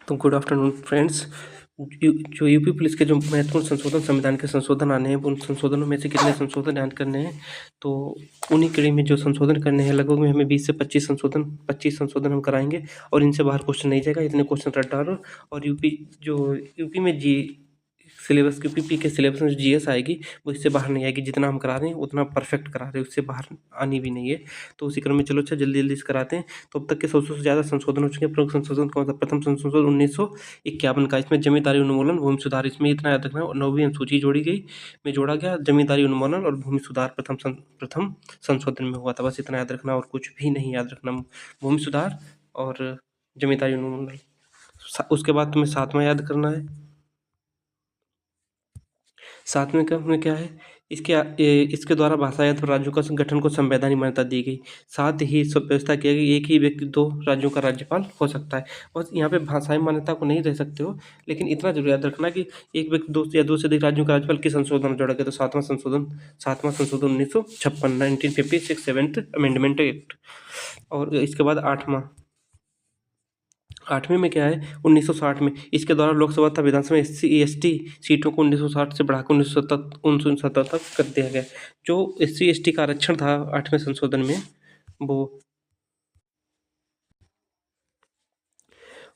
तो good afternoon friends. जो UP police के जो महत्वपूर्ण संशोधन संविधान के संशोधन आने हैं, उन संशोधनों में से कितने संशोधन ऐड करने हैं, तो उन्हीं कड़ी में जो संशोधन करने हैं लगभग में हमें 20 से 25 संशोधन हम कराएंगे और इनसे बाहर क्वेश्चन नहीं जाएगा। इतने क्वेश्चन रट डालो। और यूपी में जी सिलेबस के यूपी के सिलेबस में जो जीएस आएगी वो इससे बाहर नहीं आएगी। जितना हम करा रहे हैं उतना परफेक्ट करा रहे हैं, उससे बाहर आनी भी नहीं है। तो उसी क्रम में चलो अच्छा जल्दी जल्दी से कराते हैं। तो अब तक के 100 से ज़्यादा संशोधन हो चुके हैं। प्रमुख संशोधन कौन सा? प्रथम संशोधन 1951 का, इसमें जमींदारी उन्मूलन भूमि सुधार, इसमें इतना याद रखना। 9वीं अनुसूची जोड़ी गई में जोड़ा गया जमींदारी उन्मूलन और भूमि सुधार प्रथम संशोधन में हुआ था। बस इतना याद रखना और कुछ भी नहीं याद रखना। भूमि सुधार और जमींदारी उन्मूलन। उसके बाद तुम्हें 7वां याद करना है। 7वें क्रम में क्या है? इसके द्वारा भाषायत राज्यों का गठन को संवैधानिक मान्यता दी गई। साथ ही सब व्यवस्था किया गया एक ही व्यक्ति 2 राज्यों का राज्यपाल हो सकता है। बस यहाँ पे भाषाई मान्यता को नहीं रह सकते हो, लेकिन इतना जरूर याद रखना कि एक व्यक्ति 2 या 2 से अधिक राज्यों का राज्यपाल किस संशोधन में जोड़ा गया? तो 7वां संशोधन 1956 1956 7th अमेंडमेंट एक्ट। और इसके बाद 8वें में क्या है? 1960 में इसके द्वारा लोकसभा तथा विधानसभा SC/ST सीटों को 1960 से बढ़ाकर 1969 तक कर दिया गया। जो SC/ST का आरक्षण था 8वें संशोधन में, वो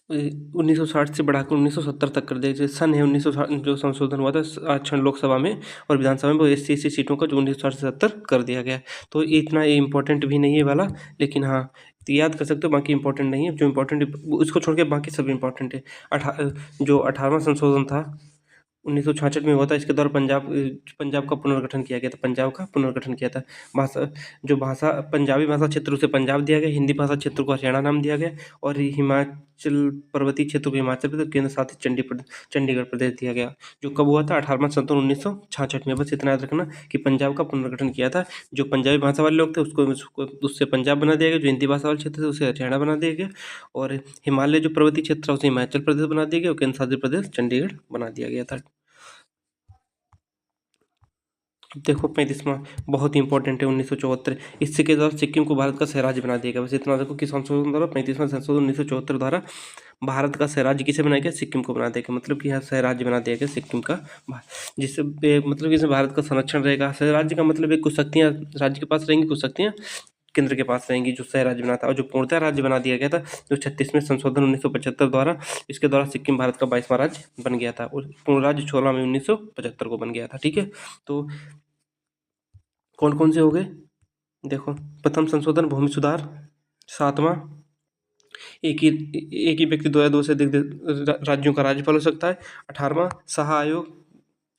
1960 से बढ़ाकर 1970 तक कर दिया। जैसे सन है 1960 जो संशोधन हुआ था आरक्षण लोकसभा में और विधानसभा में, वो SC/ST सीटों का जो 1960 से 70 कर दिया गया। तो इतना इम्पोर्टेंट भी नहीं है वाला, लेकिन हाँ तो याद कर सकते हो, बाकी इंपॉर्टेंट नहीं है। जो इम्पोर्टेंट उसको छोड़ के बाकी सब इम्पोर्टेंट है। जो 18वां संशोधन था 1966 में हुआ था। इसके द्वारा पंजाब का पुनर्गठन किया गया था। पंजाब का पुनर्गठन किया था। भाषा पंजाबी भाषा क्षेत्र उसे पंजाब दिया गया, हिंदी भाषा क्षेत्र को हरियाणा नाम दिया गया और हिमाचल पर्वतीय क्षेत्र को हिमाचल प्रदेश, केंद्र शासित चंडीगढ़ प्रदेश दिया गया। जो कब हुआ था? 18वां संशोधन 1966 में। बस इतना याद रखना कि पंजाब का पुनर्गठन किया था। जो पंजाबी भाषा वाले लोग थे उसको उससे पंजाब बना दिया गया, जो हिंदी भाषा वाले क्षेत्र थे उसे हरियाणा बना दिया गया और हिमालय जो पर्वतीय क्षेत्र था उसे हिमाचल प्रदेश बना दिया गया और केंद्र शासित प्रदेश चंडीगढ़ बना दिया गया था। देखो 35वां बहुत ही इंपॉर्टेंट है 1974। इससे के द्वारा सिक्किम को भारत का सह राज्य बना दिया गया। बस इतना देखो कि संशोधन द्वारा 35वां संशोधन 1974 द्वारा भारत का सह राज्य किसे बनाया गया? सिक्किम को बना दिया गया। मतलब कि यहाँ सह राज्य बना दिया गया सिक्किम का, जिससे मतलब कि इसमें भारत का संरक्षण रहेगा। सह राज्य का मतलब है कुछ शक्तियाँ राज्य के पास रहेंगी, कुछ शक्तियाँ केंद्र के पास रहेंगी। जो सह राज्य बना था और जो पूर्णतः राज्य बना दिया गया था जो 36वें संशोधन 1975 द्वारा, इसके द्वारा सिक्किम भारत का 22वां राज्य बन गया था और पूर्ण राज्य 16 मई 1975 को बन गया था। ठीक है, तो कौन कौन से हो गए? देखो प्रथम संशोधन भूमि सुधार, 7वां एक ही व्यक्ति 2 या 2 से अधिक राज्यों का राज्यपाल हो सकता है। 18वां शाह आयोग,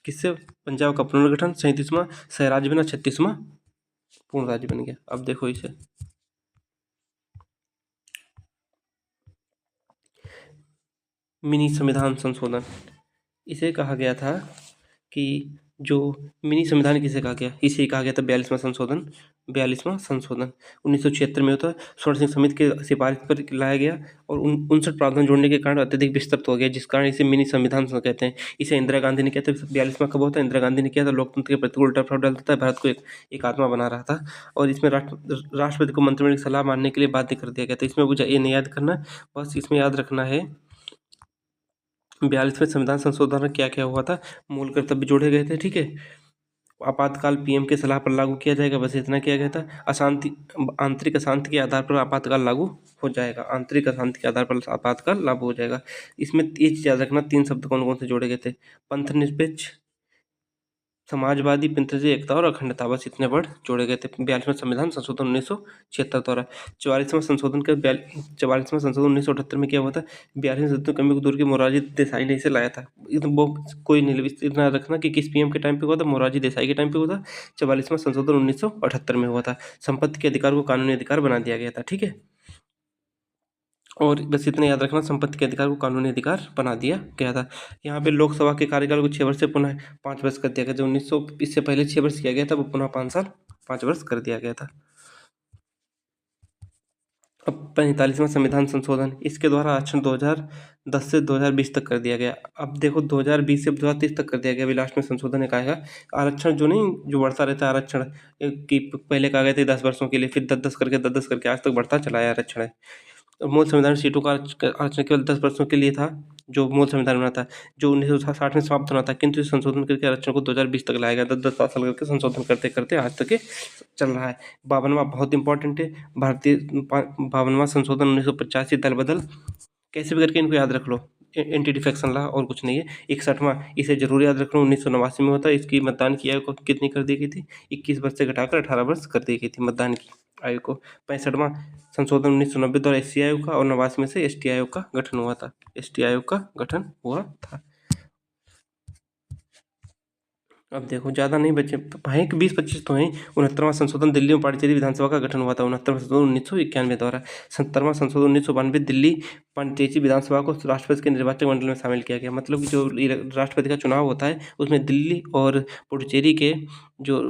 किससे? पंजाब का पुनर्गठन। 37वां सह राज्य बना। 36वां पूर्ण राज्य बन गया। अब देखो इसे मिनी संविधान संशोधन, इसे कहा गया था कि जो मिनी संविधान किसे कहा गया? इसे कहा गया था 42वां संशोधन। 42वां संशोधन 1976 में होता है। स्वर्ण सिंह समिति के सिफारिश पर लाया गया और 59 प्रावधान जोड़ने के कारण अत्यधिक विस्तृत हो गया, जिस कारण इसे मिनी संविधान कहते हैं। इसे इंदिरा गांधी ने किया था। 42वां कब होता है? इंदिरा गांधी ने किया था। लोकतंत्र के प्रतिकूल उल्टा प्रभाव डालता है, भारत को एक आत्मा बना रहा था और इसमें राष्ट्रपति को मंत्रिमंडल की सलाह मानने के लिए बाध्य कर दिया गया था। इसमें मुझे ये नहीं याद करना, बस इसमें याद रखना है 42वें संविधान संशोधन में क्या क्या हुआ था। मूल कर्तव्य जोड़े गए थे। ठीक है, आपातकाल पीएम के सलाह पर लागू किया जाएगा। बस इतना किया गया था। आंतरिक अशांति के आधार पर आपातकाल लागू हो जाएगा। आंतरिक अशांति के आधार पर आपातकाल लागू हो जाएगा। इसमें ये चीज याद रखना 3 शब्द कौन कौन से जोड़े गए थे? पंथ निरपेक्ष, समाजवादी, पितृत्व, एकता और अखंडता। बस इतने वर्ड जोड़े गए थे 42वां संविधान संशोधन 1976 द्वारा। 44वां संशोधन 1978 में क्या हुआ था? 42वें संशोधन कमी को दूर की मोरारजी देसाई ने इसे लाया था। वो कोई नहीं, इतना रखना कि किस पीएम के टाइम पे हुआ था? मोरारजी देसाई के टाइम पे हुआ था। 44वां संशोधन 1978 में हुआ था। संपत्ति के अधिकार को कानूनी अधिकार बना दिया गया था। ठीक है, और बस इतना याद रखना संपत्ति के अधिकार को कानूनी अधिकार बना दिया गया था। यहाँ पे लोकसभा के कार्यकाल को 6 वर्ष से पुनः 5 वर्ष कर दिया गया। जो 1900 इससे पहले 6 वर्ष किया गया था वो पुनः 5 वर्ष कर दिया गया था। अब 45वां संविधान संशोधन, इसके द्वारा आरक्षण 2010 से 2020 तक कर दिया गया। अब देखो 2020 से 2030 तक कर दिया गया। अभी लास्ट में संशोधन एक आएगा। आरक्षण जो बढ़ता रहता है आरक्षण कि पहले कहा गया था 10 वर्षों के लिए, फिर 10-10 करके आज तक बढ़ता चला है आरक्षण है। मूल संविधान सीटों का आरक्षण केवल 10% के लिए था, जो मूल संविधान बना था, जो 1960 में समाप्त होना था, किंतु इस संशोधन करके आरक्षण को 2020 तक लाया गया। 10-10 साल करके संशोधन करते करते आज तक ये चल रहा है। 52वां बहुत इंपॉर्टेंट है, भारतीय 52वां संशोधन 1985 दल बदल, कैसे भी करके इनको याद रख लो, एंटी डिफेक्शन लॉ और कुछ नहीं है। 61वां, इसे जरूर याद रख लो, 1989 में होता है। इसकी मतदान की आयु को कितनी कर दी गई थी? 21 वर्ष से घटाकर 18 वर्ष कर दी गई थी मतदान की आयु को। 65वां संशोधन 1990 द्वारा एससी आयोग का और 89 में से एसटी आयोग का गठन हुआ था। एसटी आयोग का गठन हुआ था। अब देखो ज़्यादा नहीं बचे हैं कि 20-25 तो हैं। 69वां संशोधन दिल्ली में पांडिचेरी विधानसभा का गठन हुआ था 69वां संशोधन 1991 द्वारा। 70वां संशोधन 1992 दिल्ली पांडिचेरी विधानसभा को राष्ट्रपति के निर्वाचक मंडल में शामिल किया गया। मतलब कि जो राष्ट्रपति का चुनाव होता है उसमें दिल्ली और पुडुचेरी के जो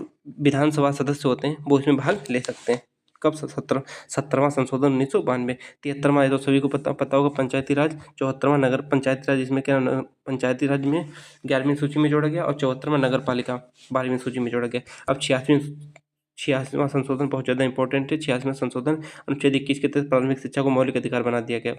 विधानसभा सदस्य होते हैं वो इसमें भाग ले सकते हैं। कब? 70वां संशोधन 1992। 73वां, ये तो सभी को पता होगा, पंचायती राज। 74वां नगर पंचायती राज, इसमें क्या पंचायती राज में 11वीं सूची में जोड़ा गया और 74वां नगर पालिका 12वीं सूची में जोड़ा गया। अब 86वां संशोधन बहुत ज़्यादा इंपॉर्टेंट है। 86वां संशोधन अनुच्छेद 21 के तहत प्राथमिक शिक्षा को मौलिक अधिकार बना दिया गया।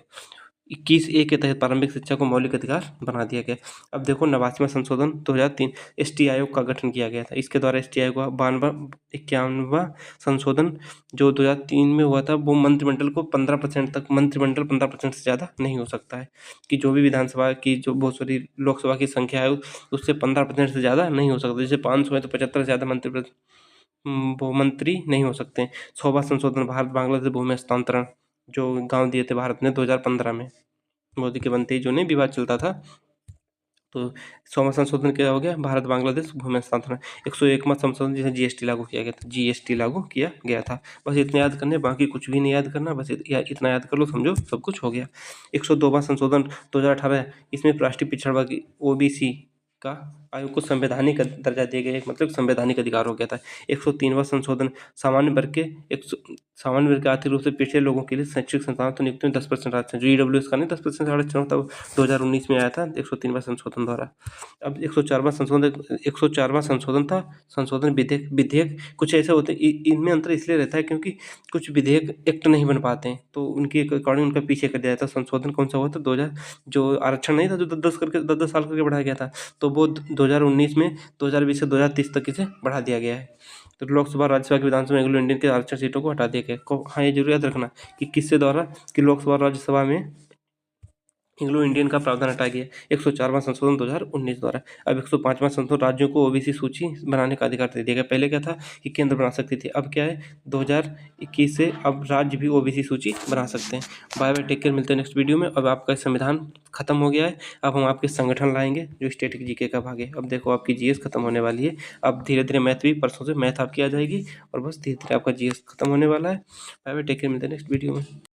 21A के तहत प्रारंभिक शिक्षा को मौलिक अधिकार बना दिया गया। अब देखो 89वां संशोधन 2003 एसटी आयोग का गठन किया गया था। इसके द्वारा एसटी आयोग का 51वां संशोधन जो 2003 में हुआ था, वो मंत्रिमंडल को 15% तक, मंत्रिमंडल 15% से ज़्यादा नहीं हो सकता है, कि जो भी विधानसभा की जो बहुत सारी लोकसभा की संख्या है उससे 15% से ज़्यादा नहीं हो सकता। जैसे 500 है तो 75 से ज़्यादा वो मंत्री नहीं हो सकते। 100वां संशोधन भारत बांग्लादेश भूमि हस्तांतरण, जो गाँव दिए थे भारत ने 2015 में, मोदी के बनते ही जो नहीं विवाद चलता था, तो 100वां संशोधन क्या हो गया? भारत बांग्लादेश भूमि हस्तांतरण। 101वां संशोधन जिसे जीएसटी लागू किया गया था, जीएसटी लागू किया गया था। बस इतना याद करने, बाकी कुछ भी नहीं याद करना, बस इतना याद कर लो, समझो सब कुछ हो गया। 102वां संशोधन 2018, इसमें राष्ट्रीय पिछड़ा वर्ग ओबीसी का आयोग को संवैधानिक दर्जा दिया गया, मतलब संवैधानिक अधिकार हो गया था। 103वां संशोधन सामान्य वर्ग के आर्थिक रूप से पिछड़े लोगों के लिए शैक्षिक संस्थानों तो नियुक्ति में 10% आरक्षण, जो ईडब्ल्यूएस का नहीं 10% आरक्षण होता, 2019 में आया था 103वां संशोधन द्वारा। अब 104वां संशोधन था, संशोधन विधेयक कुछ ऐसे होते हैं, इनमें अंतर इसलिए रहता है क्योंकि कुछ विधेयक एक्ट नहीं बन पाते हैं, तो उनके अकॉर्डिंग उनका पीछे कर दिया जाता है। संशोधन कौन सा हुआ था? 2000, जो आरक्षण नहीं था, जो 10 साल करके बढ़ाया गया था, तो वो 2019 में 2020 से 2030 तक इसे बढ़ा दिया गया है। तो लोकसभा राज्यसभा की विधानसभा एंग्लो इंडियन के आरक्षण सीटों को हटा दिया गया। हाँ, ये जरूर याद रखना कि किससे द्वारा, कि लोकसभा राज्यसभा में एंग्लो इंडियन का प्रावधान हटाया गया। 104वां संशोधन 2019 द्वारा। अब 105वां संशोधन राज्यों को ओबीसी सूची बनाने का अधिकार दे दिया गया। पहले क्या था कि केंद्र बना सकती थी, अब क्या है 2021 से अब राज्य भी ओबीसी सूची बना सकते हैं। बाय बाय, टेक केयर, मिलते हैं नेक्स्ट वीडियो में। अब आपका संविधान खत्म हो गया है, अब हम आपके संगठन लाएंगे जो स्टैटिक जीके का भाग है। अब देखो आपकी जीएस खत्म होने वाली है, अब धीरे धीरे मैथ भी, परसों से मैथ आपकी आ जाएगी और बस धीरे धीरे आपका जीएस खत्म होने वाला है। बाय बाय, टेक केयर, मिलते हैं नेक्स्ट वीडियो में।